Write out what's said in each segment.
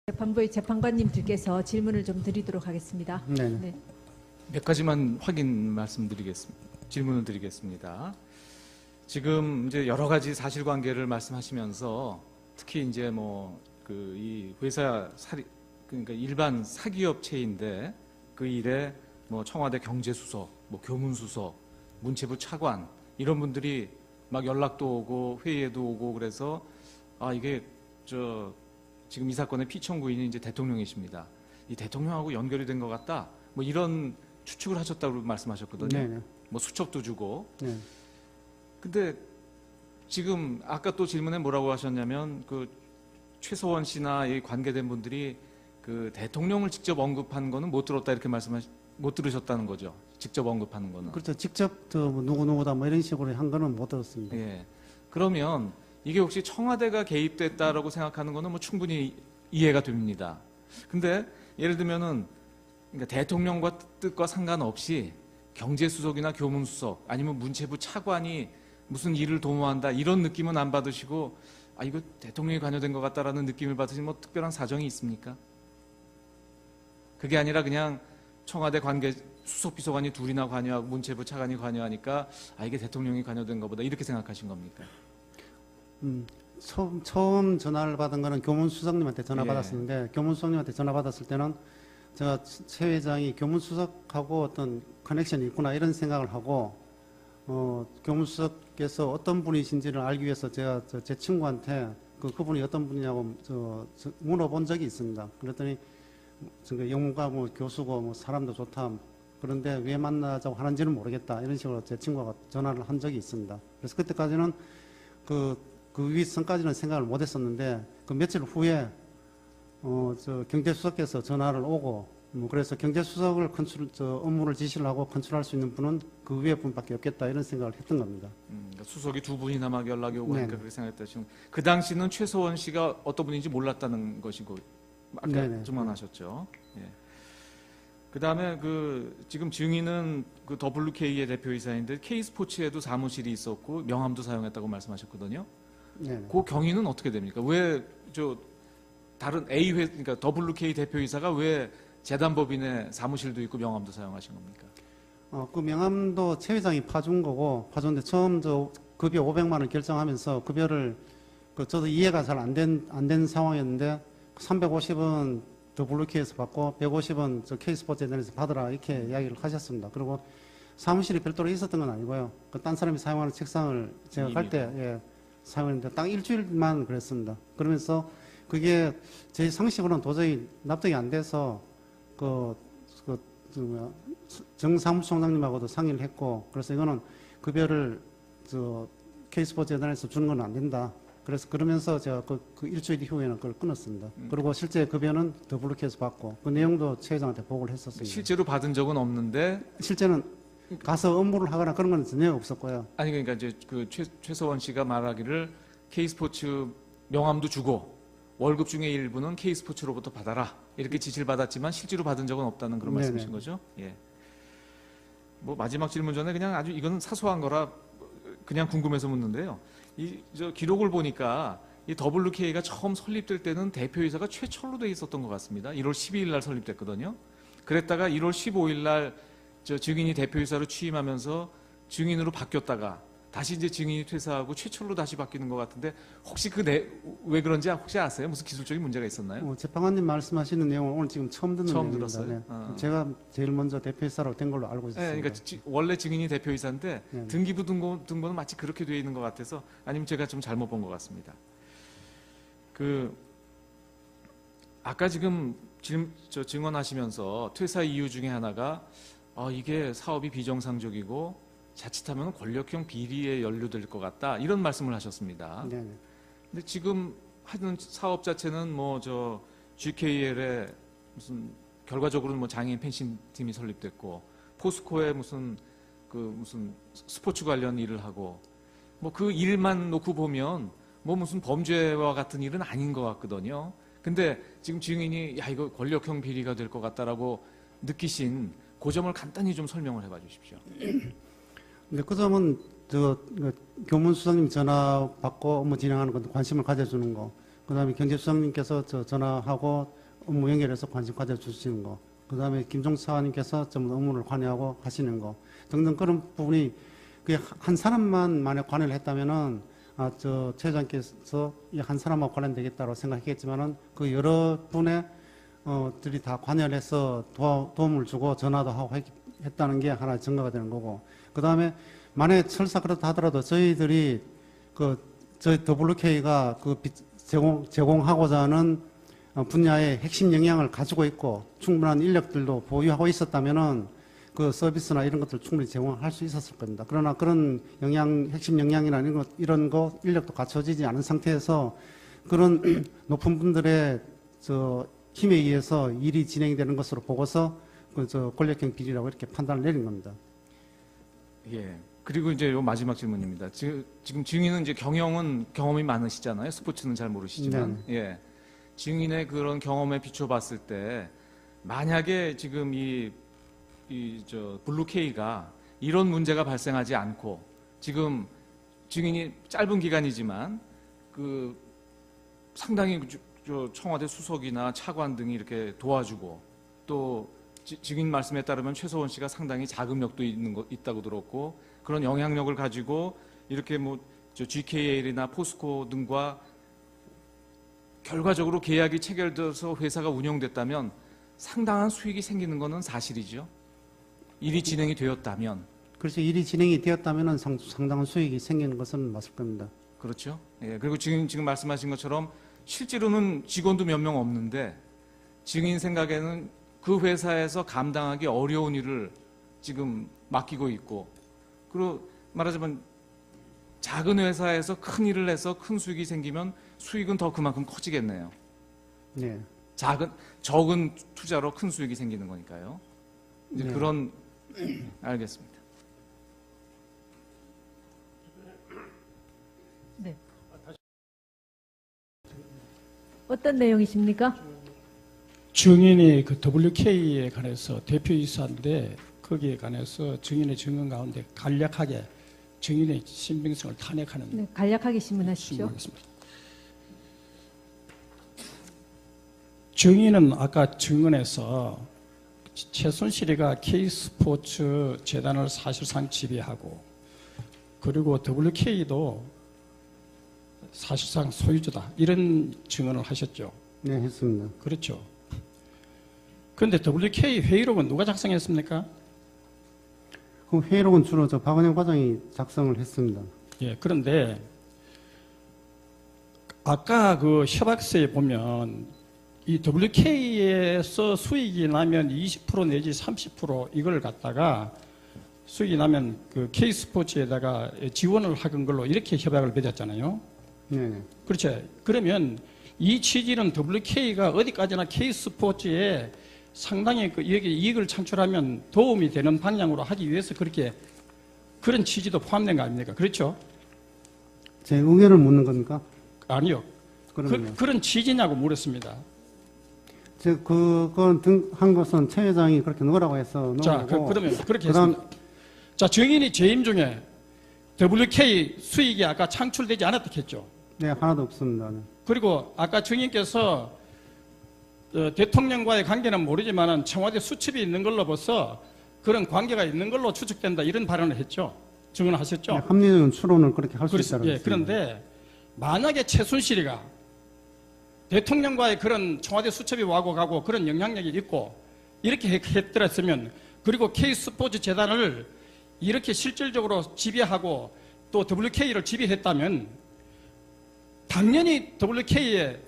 재판부의 재판관님들께서 질문을 좀 드리도록 하겠습니다. 네. 몇 가지만 질문을 드리겠습니다. 지금 이제 여러 가지 사실관계를 말씀하시면서 특히 이제 이 회사 그러니까 일반 사기업체인데 그 일에 청와대 경제수석, 교문수석, 문체부 차관 이런 분들이 막 연락도 오고 회의에도 오고 그래서 이게 지금 이 사건의 피청구인이 이제 대통령이십니다. 이 대통령하고 연결이 된 것 같다. 이런 추측을 하셨다고 말씀하셨거든요. 네네. 수첩도 주고. 네. 근데 지금 아까 또 질문에 뭐라고 하셨냐면 최서원 씨나 이 관계된 분들이 대통령을 직접 언급한 거는 못 들었다 이렇게 못 들으셨다는 거죠. 직접 언급하는 거는. 그렇죠. 직접 누구누구다 이런 식으로 한 거는 못 들었습니다. 예. 그러면 이게 혹시 청와대가 개입됐다라고 생각하는 거는 충분히 이해가 됩니다. 근데 예를 들면은 그러니까 대통령과 뜻과 상관없이 경제수석이나 교문수석 아니면 문체부 차관이 무슨 일을 도모한다 이런 느낌은 안 받으시고 이거 대통령이 관여된 것 같다라는 느낌을 받으시면 특별한 사정이 있습니까? 그게 아니라 그냥 청와대 관계 수석비서관이 둘이나 관여하고 문체부 차관이 관여하니까 이게 대통령이 관여된 것보다 이렇게 생각하신 겁니까? 처음 전화를 받은 거는 교문수석님한테 전화 예. 받았었는데 교문수석님한테 전화 받았을 때는 제가 최 회장이 교문수석하고 어떤 커넥션이 있구나 이런 생각을 하고 교문수석께서 어떤 분이신지를 알기 위해서 제가 제 친구한테 그분이 어떤 분이냐고 물어본 적이 있습니다. 그랬더니 영문과 교수고 사람도 좋다. 그런데 왜 만나자고 하는지는 모르겠다. 이런 식으로 제 친구가 전화를 한 적이 있습니다. 그래서 그때까지는 그 윗선까지는 생각을 못 했었는데 며칠 후에 경제수석께서 전화를 오고 그래서 경제수석을 업무를 지시를 하고 컨트롤할 수 있는 분은 그 위에 분밖에 없겠다 이런 생각을 했던 겁니다. 그러니까 수석이 두 분이나 막 연락이 오고 하니까 네네. 그렇게 생각했다. 지금 그 당시는 최서원 씨가 어떤 분인지 몰랐다는 것이고 아까 네네. 증언하셨죠. 예. 그 다음에 지금 증인은 WK의 대표이사인데 K스포츠에도 사무실이 있었고 명함도 사용했다고 말씀하셨거든요. 네네. 그 경위는 어떻게 됩니까? 왜 다른 그러니까 WK 대표이사가 왜 재단법인의 사무실도 있고 명함도 사용하신 겁니까? 그 명함도 최 회장이 파준 거고 파줬는데 처음 급여 500만 원 결정하면서 급여를 저도 이해가 잘 안 된 상황이었는데 350은 WK에서 받고 150은 K스포츠에서 받으라 이렇게 이야기를 하셨습니다. 그리고 사무실이 별도로 있었던 건 아니고요. 딴 사람이 사용하는 책상을 제가 갈 때 사용했는데 딱 일주일만 그랬습니다. 그러면서 그게 제 상식으로는 도저히 납득이 안 돼서 정사무총장님하고도 상의를 했고 그래서 이거는 급여를 K스포츠 재단에서 주는 건 안 된다. 그러면서 제가 그 일주일 이후에는 그걸 끊었습니다. 그리고 실제 급여는 WK에서 받고 그 내용도 최 회장한테 보고를 했었습니다. 실제로 받은 적은 없는데 실제는 가서 업무를 하거나 그런 건 전혀 없었고요. 아니 그러니까 이제 최서원 씨가 말하기를 K스포츠 명함도 주고 월급 중에 일부는 K스포츠로부터 받아라 이렇게 지시를 받았지만 실제로 받은 적은 없다는 그런 네네. 말씀이신 거죠? 예. 마지막 질문 전에 그냥 이거는 사소한 거라 그냥 궁금해서 묻는데요. 기록을 보니까 이 WK가 처음 설립될 때는 대표이사가 최철로 돼 있었던 것 같습니다. 1월 12일 날 설립됐거든요. 그랬다가 1월 15일 날 증인이 대표이사로 취임하면서 증인으로 바뀌었다가 다시 이제 증인이 퇴사하고 최철로 다시 바뀌는 것 같은데 혹시 왜 그런지 혹시 아세요? 무슨 기술적인 문제가 있었나요? 재판관님 말씀하시는 내용을 오늘 지금 처음 듣는 처음 내용입니다. 들었어요? 제가 제일 먼저 대표이사로 된 걸로 알고 있습니다. 네, 그러니까 원래 증인이 대표이사인데 네. 등기부 등본은 마치 그렇게 되어 있는 것 같아서 아니면 제가 좀 잘못 본 것 같습니다. 아까 지금 증언하시면서 퇴사 이유 중에 하나가 이게 사업이 비정상적이고 자칫하면 권력형 비리에 연루될 것 같다 이런 말씀을 하셨습니다. 네네. 근데 지금 하는 사업 자체는 GKL에 무슨 결과적으로는 장애인 펜싱 팀이 설립됐고 포스코에 무슨 스포츠 관련 일을 하고 그 일만 놓고 보면 무슨 범죄와 같은 일은 아닌 것 같거든요. 근데 지금 증인이 이거 권력형 비리가 될 것 같다라고 느끼신 그 점을 간단히 좀 설명을 해봐 주십시오. 근데 그 점은 교문수석님 전화 받고 업무 진행하는 것도 관심을 가져주는 거 그다음에 경제수석님께서 전화하고 업무 연결해서 관심 가져주시는 거, 그다음에 김종수 차관님께서 전부 업무를 관여하고 하시는 거 등등 그런 부분이 그게 한 사람만 만약 관여를 했다면은 최 회장께서 이 한 사람만 관련되겠다고 생각했겠지만은 그 여러 분의 들이 다 관여를 해서 도움을 주고 전화도 하고 했다는 게 하나의 증거가 되는 거고, 그 다음에 만약에 설사 그렇다 하더라도 저희들이 저희 WK가 제공하고자 하는 분야의 핵심 역량을 가지고 있고 충분한 인력들도 보유하고 있었다면은 그 서비스나 이런 것들 충분히 제공할 수 있었을 겁니다. 그러나 그런 핵심 역량이나 이런 거 인력도 갖춰지지 않은 상태에서 그런 높은 분들의 힘에 의해서 일이 진행되는 것으로 보고서 권력형 비리라고 이렇게 판단을 내린 겁니다. 예. 그리고 이제 요 마지막 질문입니다. 지금 증인은 이제 경험이 많으시잖아요. 스포츠는 잘 모르시지만. 네. 예. 증인의 그런 경험에 비춰봤을 때 만약에 지금 블루K가 이런 문제가 발생하지 않고 지금 증인이 짧은 기간이지만 상당히 청와대 수석이나 차관 등이 이렇게 도와주고 또 증인 말씀에 따르면 최서원 씨가 상당히 자금력도 있다고 들었고 그런 영향력을 가지고 이렇게 GKL이나 포스코 등과 결과적으로 계약이 체결돼서 회사가 운영됐다면 상당한 수익이 생기는 것은 사실이죠. 일이 진행이 되었다면. 그렇죠. 일이 진행이 되었다면 상당한 수익이 생기는 것은 맞을 겁니다. 그렇죠. 예. 그리고 지금 말씀하신 것처럼 실제로는 직원도 몇 명 없는데 증인 생각에는 그 회사에서 감당하기 어려운 일을 지금 맡기고 있고, 그리고 말하자면 작은 회사에서 큰 일을 해서 큰 수익이 생기면 수익은 더 그만큼 커지겠네요. 네. 적은 투자로 큰 수익이 생기는 거니까요. 이제 네. 그런 알겠습니다. 네. 어떤 내용이십니까? 증인이 WK에 관해서 대표이사인데 거기에 관해서 증인의 증언 가운데 간략하게 증인의 신빙성을 탄핵하는 네, 간략하게 질문하십시오. 질문이었습니다. 증인은 아까 증언에서 최순실이가 K스포츠 재단을 사실상 지배하고 그리고 WK도 사실상 소유주다 이런 증언을 하셨죠. 네, 했습니다. 그렇죠. 그런데 WK 회의록은 누가 작성했습니까? 그 회의록은 주로 박은영 과장이 작성을 했습니다. 예, 그런데 아까 그 협약서에 보면 이 WK에서 수익이 나면 20% 내지 30% 이걸 갖다가 수익이 나면 그 K스포츠에다가 지원을 하는 걸로 이렇게 협약을 맺었잖아요. 네. 그렇죠. 그러면 이 취지는 WK가 어디까지나 K스포츠에 상당히 여기 이익을 창출하면 도움이 되는 방향으로 하기 위해서 그런 취지도 포함된 거 아닙니까? 그렇죠? 제 의견을 묻는 겁니까? 아니요. 그러면요. 그런 취지냐고 물었습니다. 그건 한 것은 최 회장이 그렇게 넣으라고 해서 넣은 자, 거고. 그러면 그렇게 그다음 했습니다. 자, 증인이 재임 중에 WK 수익이 아까 창출되지 않았다 했죠. 네, 하나도 없습니다. 네. 그리고 아까 증인께서 대통령과의 관계는 모르지만 청와대 수첩이 있는 걸로 봐서 그런 관계가 있는 걸로 추측된다 이런 발언을 했죠. 증언하셨죠. 네, 합리적인 추론을 그렇게 할 수 있다는 예, 것입니다. 그런데 만약에 최순실이가 대통령과의 그런 청와대 수첩이 와고 가고 그런 영향력이 있고 이렇게 했더랬으면 그리고 K스포츠 재단을 이렇게 실질적으로 지배하고 또 WK를 지배했다면 당연히 WK에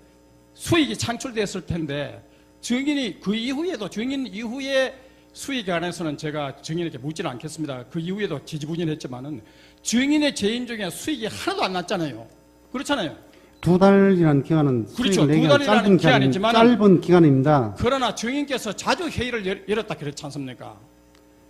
수익이 창출됐을 텐데 증인이 그 이후에도 증인 이후에 수익에 관해서는 제가 증인에게 묻지는 않겠습니다. 그 이후에도 지지부진했지만은 증인의 재임 중에 수익이 하나도 안 났잖아요. 그렇잖아요. 2달이라는 기간은 그렇죠. 수익을 내기가 2달이라는 기간이지만 짧은 기간입니다. 그러나 증인께서 자주 회의를 열었다 그랬지 않습니까?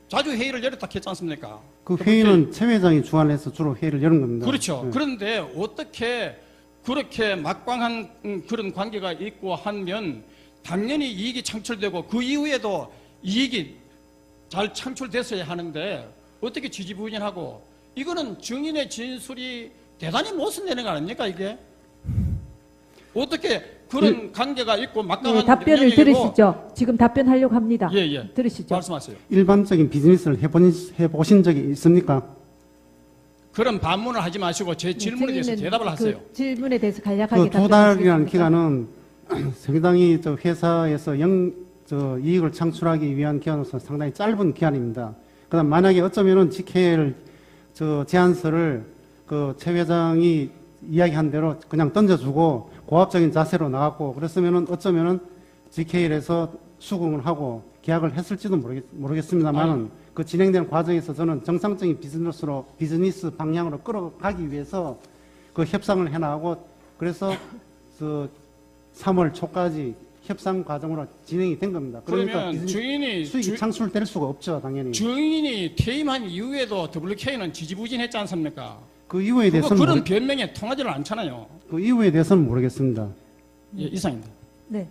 자주 회의를 열었다 했지 않습니까? 그 회의는 최 회장이 주관해서 주로 회의를 여는 겁니다. 그렇죠. 네. 그런데 어떻게 그렇게 막강한 그런 관계가 있고 하면 당연히 이익이 창출되고 그 이후에도 이익이 잘 창출됐어야 하는데 어떻게 지지부진하고 이거는 증인의 진술이 대단히 모순되는 거 아닙니까 이게? 어떻게 그런 관계가 있고 막강한 네, 답변을 영향력이고- 들으시죠. 지금 답변하려고 합니다. 예, 예. 들으시죠. 말씀하세요. 일반적인 비즈니스를 해보신 적이 있습니까? 그런 반문을 하지 마시고 제 질문에 대해서 증인은 대답을 하세요. 그 질문에 대해서 간략하게 그 두 달이라는 답변하시겠습니까? 기간은 상당히 저 회사에서 이익을 창출하기 위한 기간으로서 상당히 짧은 기간입니다. 그다음 만약에 어쩌면은 GKL 제안서를 그 최 회장이 이야기한 대로 그냥 던져주고 고압적인 자세로 나갔고 그랬으면은 어쩌면은 GKL에서 수긍을 하고 계약을 했을지도 모르겠습니다만은 그 진행되는 과정에서 저는 정상적인 비즈니스 방향으로 끌어가기 위해서 그 협상을 해나가고 그래서 그 3월 초까지 협상 과정으로 진행이 된 겁니다. 그러니까 그러면 주인이 수익이 창출될 수가 없죠, 당연히. 주인이 퇴임한 이후에도 WK는 지지부진했지 않습니까? 그 이유에 대해서는 그런 변명에 통하지를 않잖아요. 그 이유에 대해서는 모르겠습니다. 예, 이상입니다. 네.